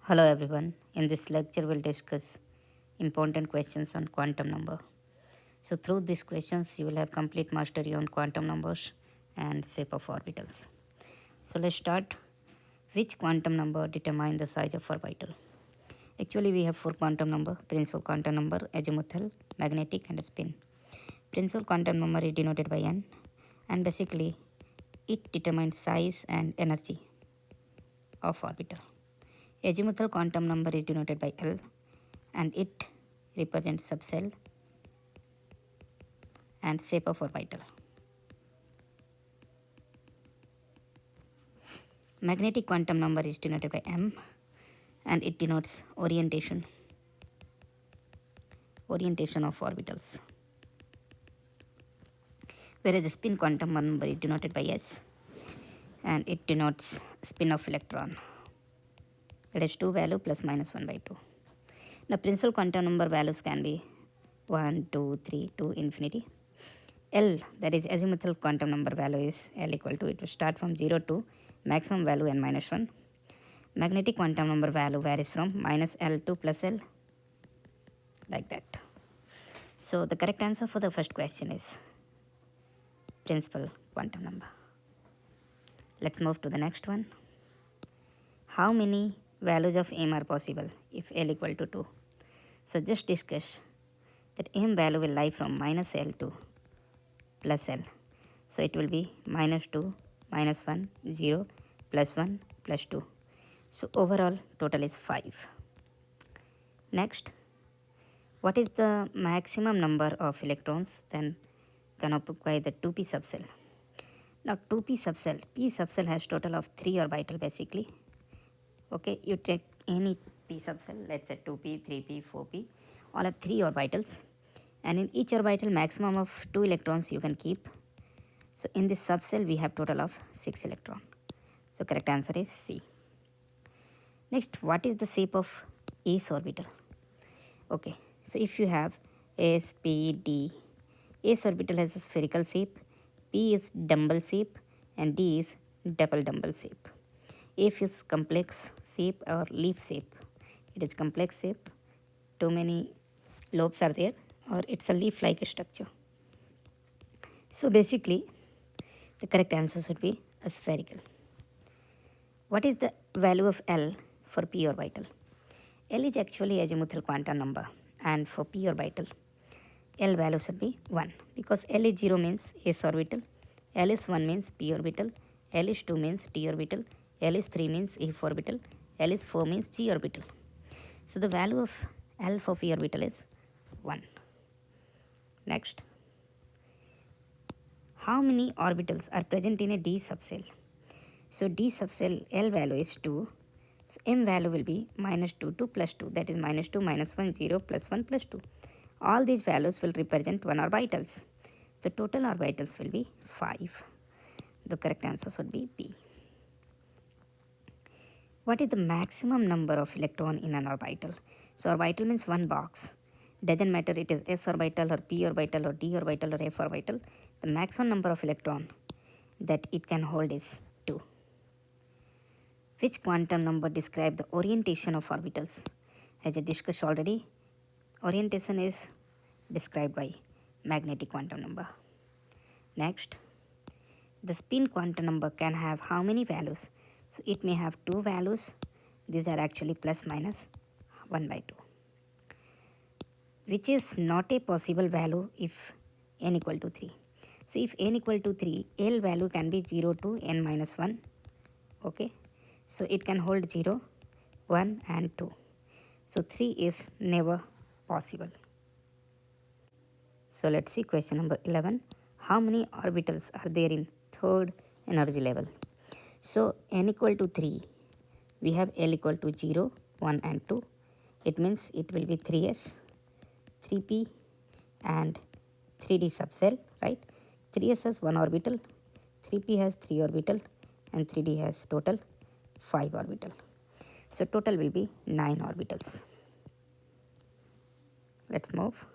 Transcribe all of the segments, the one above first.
Hello everyone. In this lecture we'll discuss important questions on quantum number. So through these questions you will have complete mastery on quantum numbers and shape of orbitals. So let's start. Which quantum number determine the size of orbital? Actually we have four quantum number: principal quantum number, azimuthal, magnetic and spin. Principal quantum number is denoted by n, and basically it determines size and energy of orbital. Azimuthal quantum number is denoted by L, and it represents subcell and shape of orbital. Magnetic quantum number is denoted by M, and it denotes orientation of orbitals. Whereas the spin quantum number is denoted by S, and it denotes spin of electron. That is 2 value plus minus 1 by 2. Now principal quantum number values can be 1, 2, 3 to infinity. L, that is azimuthal quantum number value, is L equal to, it will start from 0 to maximum value n minus 1. Magnetic quantum number value varies from minus L to plus L, like that. So the correct answer for the first question is principal quantum number. Let's move to the next one. How many values of m are possible if L equal to 2? So just discuss that m value will lie from minus L to plus L. So it will be minus 2, minus 1, 0, plus 1, plus 2. So overall total is 5. Next, what is the maximum number of electrons then can occupy the 2p subcell? Now 2p subcell, p subcell has total of 3 orbital basically. Okay, you take any p subcell, let's say 2p, 3p, 4p, all have 3 orbitals, and in each orbital maximum of 2 electrons you can keep. So in this subcell we have total of 6 electrons. So correct answer is C. Next, what is the shape of s orbital? Okay, so if you have S, P, D, s orbital has a spherical shape, P is dumbbell shape, and D is double dumbbell shape. F is complex shape or leaf shape. It is complex shape. Too many lobes are there, or it's a leaf-like structure. So basically, the correct answer should be a spherical. What is the value of L for p orbital? L is actually azimuthal quantum number, and for p orbital, L value should be 1, because L is 0 means s orbital, L is 1 means p orbital, L is 2 means d orbital, L is 3 means f orbital, L is 4 means g orbital. So the value of L for p orbital is 1. Next, how many orbitals are present in a d subcell? So d subcell L value is 2. So m value will be minus 2 to plus 2, that is minus 2, minus 1, 0, plus 1, plus 2. All these values will represent 1 orbitals. So total orbitals will be 5. The correct answer should be B. What is the maximum number of electron in an orbital? So orbital means one box. Doesn't matter it is s orbital or p orbital or d orbital or f orbital. The maximum number of electron that it can hold is 2. Which quantum number describe the orientation of orbitals? As I discussed already, orientation is described by magnetic quantum number. Next, the spin quantum number can have how many values? So it may have 2 values. These are actually plus minus 1 by 2. Which is not a possible value if n equal to 3. So if n equal to 3, L value can be 0 to n minus 1. Okay. So it can hold 0, 1 and 2. So 3 is never possible. So let's see question number 11. How many orbitals are there in third energy level? So n equal to 3, we have L equal to 0, 1 and 2. It means it will be 3s, 3p and 3d subcell, right? 3s has 1 orbital, 3p has 3 orbital, and 3d has total 5 orbital. So total will be 9 orbitals. Let's move.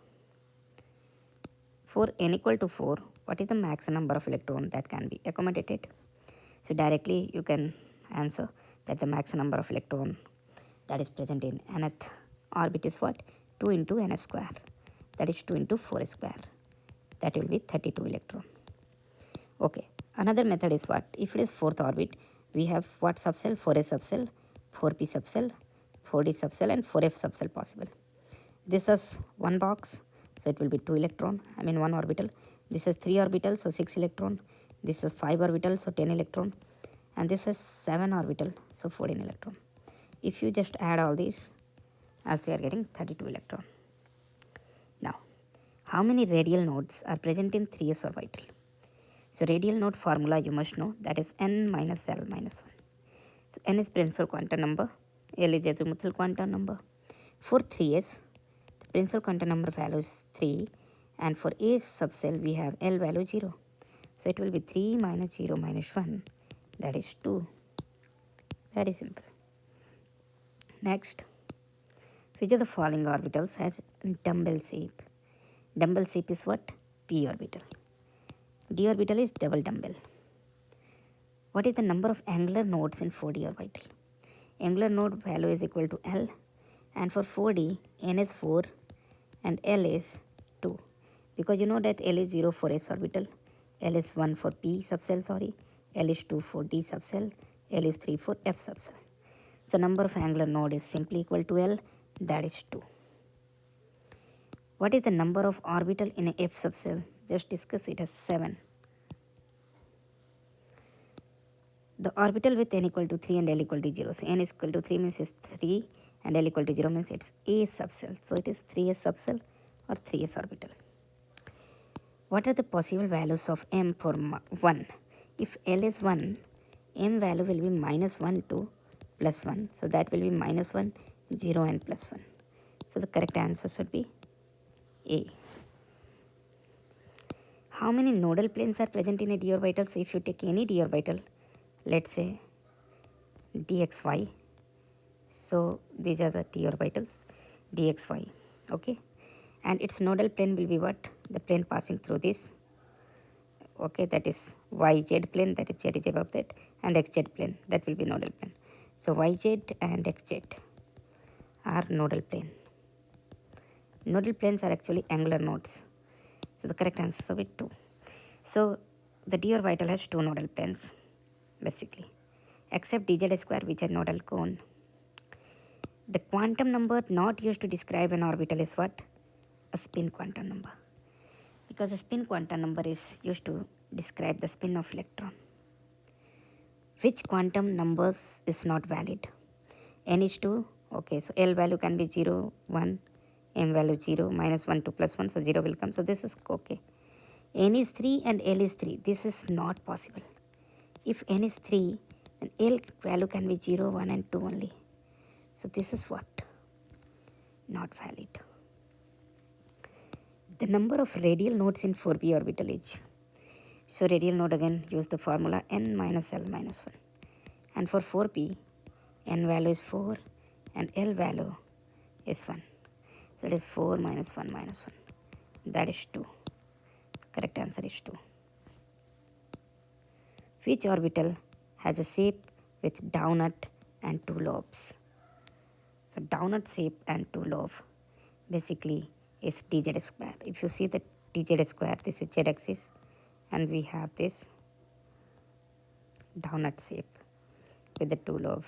For n equal to 4, what is the maximum number of electrons that can be accommodated? So directly you can answer that the maximum number of electron that is present in nth orbit is what? 2 into n square. That is 2 into 4 square. That will be 32 electron. Okay. Another method is what? If it is 4th orbit, we have what subcell? 4s subcell, 4p subcell, 4d subcell and 4f subcell possible. This is one box, so it will be 2 electron, one orbital. This is 3 orbital, so 6 electron. This is 5 orbital, so 10 electron. And this is 7 orbital, so 14 electron. If you just add all these, as we are getting 32 electron. Now, how many radial nodes are present in 3s orbital? So radial node formula you must know, that is n minus l minus 1. So n is principal quantum number, l is azimuthal quantum number. For 3s, the principal quantum number value is 3, and for a subcell we have l value 0. So it will be 3 minus 0 minus 1, that is 2. Very simple. Next, which of the following orbitals has dumbbell shape? Dumbbell shape is what? P orbital. D orbital is double dumbbell. What is the number of angular nodes in 4d orbital? Angular node value is equal to L, and for 4d, n is 4 and L is 2. Because you know that L is 0 for s orbital, L is 1 for p subcell, L is 2 for d subcell, L is 3 for f subcell. So number of angular node is simply equal to L, that is 2. What is the number of orbital in a f subcell? Just discuss it as 7. The orbital with n equal to 3 and l equal to 0. So n is equal to 3 means it's 3 and l equal to 0 means it's a subcell. So it is 3s subcell or 3s orbital. What are the possible values of m for 1? If l is 1, m value will be minus 1 to plus 1. So that will be minus 1, 0 and plus 1. So the correct answer should be A. How many nodal planes are present in a d orbital? So if you take any d orbital, let's say dxy, so these are the d orbitals, dxy, okay, and its nodal plane will be what? The plane passing through this, okay, that is yz plane, that is z is above that, and xz plane, that will be nodal plane. So yz and xz are nodal plane. Nodal planes are actually angular nodes. So the correct answer will be 2. So the d orbital has 2 nodal planes basically, except dz square which are nodal cone. The quantum number not used to describe an orbital is what? A spin quantum number. Because a spin quantum number is used to describe the spin of electron. Which quantum numbers is not valid? N is 2, okay, so L value can be 0, 1, M value 0, minus 1 to plus 1, so 0 will come, so this is okay. N is 3 and L is 3, this is not possible. If N is 3, then L value can be 0, 1 and 2 only. So this is what? Not valid. The number of radial nodes in 4p orbital is. So radial node again use the formula n minus L minus 1. And for 4p, n value is 4 and L value is 1. So it is 4 minus 1 minus 1. That is 2. Correct answer is 2. Which orbital has a shape with donut and 2 lobes? So donut shape and 2 lobes basically is dz square. If you see the dz square, this is z axis and we have this donut shape with the 2 lobes.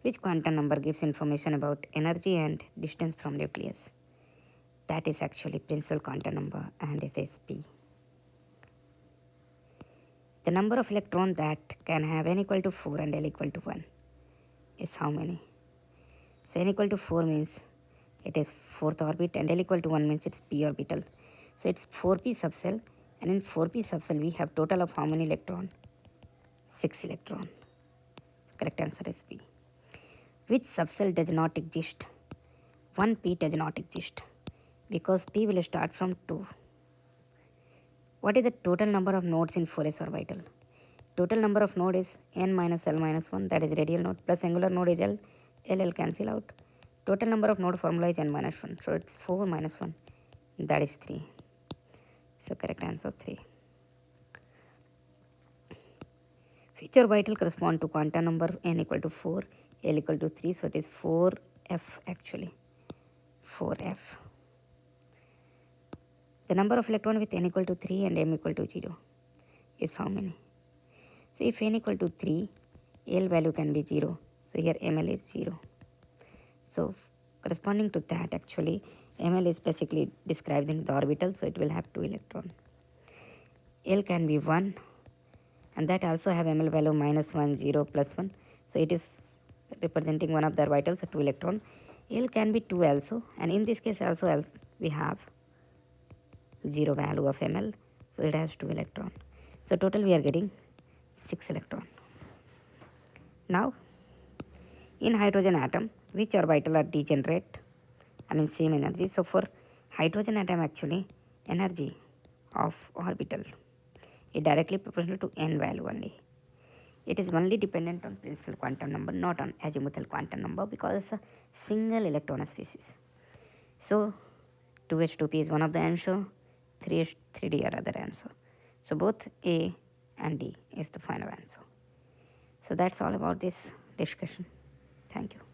Which quantum number gives information about energy and distance from nucleus? That is actually principal quantum number and it is P. The number of electrons that can have n equal to 4 and L equal to 1 is how many? So n equal to 4 means it is 4th orbit and L equal to 1 means it's p orbital. So it's 4p subcell, and in 4p subcell we have total of how many electron? 6 electron. So correct answer is P. Which subcell does not exist? 1p does not exist because p will start from 2. What is the total number of nodes in 4s orbital? Total number of node is n minus L minus 1, that is radial node, plus angular node is L, L cancel out. Total number of node formula is n minus 1, so it's 4 minus 1, that is 3. So correct answer 3. Which orbital correspond to quantum number n equal to 4, L equal to 3, so it is 4f actually, 4f. The number of electron with n equal to 3 and m equal to 0 is how many? So if n equal to 3, L value can be 0, so here ml is 0. So corresponding to that actually, ml is basically described in the orbital, so it will have 2 electron. L can be 1, and that also have ml value -1, 0, +1, so it is representing one of the orbitals, so 2 electron. L can be 2 also, and in this case also we have 0 value of ml, so it has 2 electron. So total we are getting 6 electron. Now in hydrogen atom, which orbital are degenerate, I mean same energy. So for hydrogen atom actually, energy of orbital is directly proportional to n value only. It is only dependent on principal quantum number, not on azimuthal quantum number, because it's a single electron species. So 2H2P is one of the answer, 3D are other answer. So both A and D is the final answer. So that's all about this discussion. Thank you.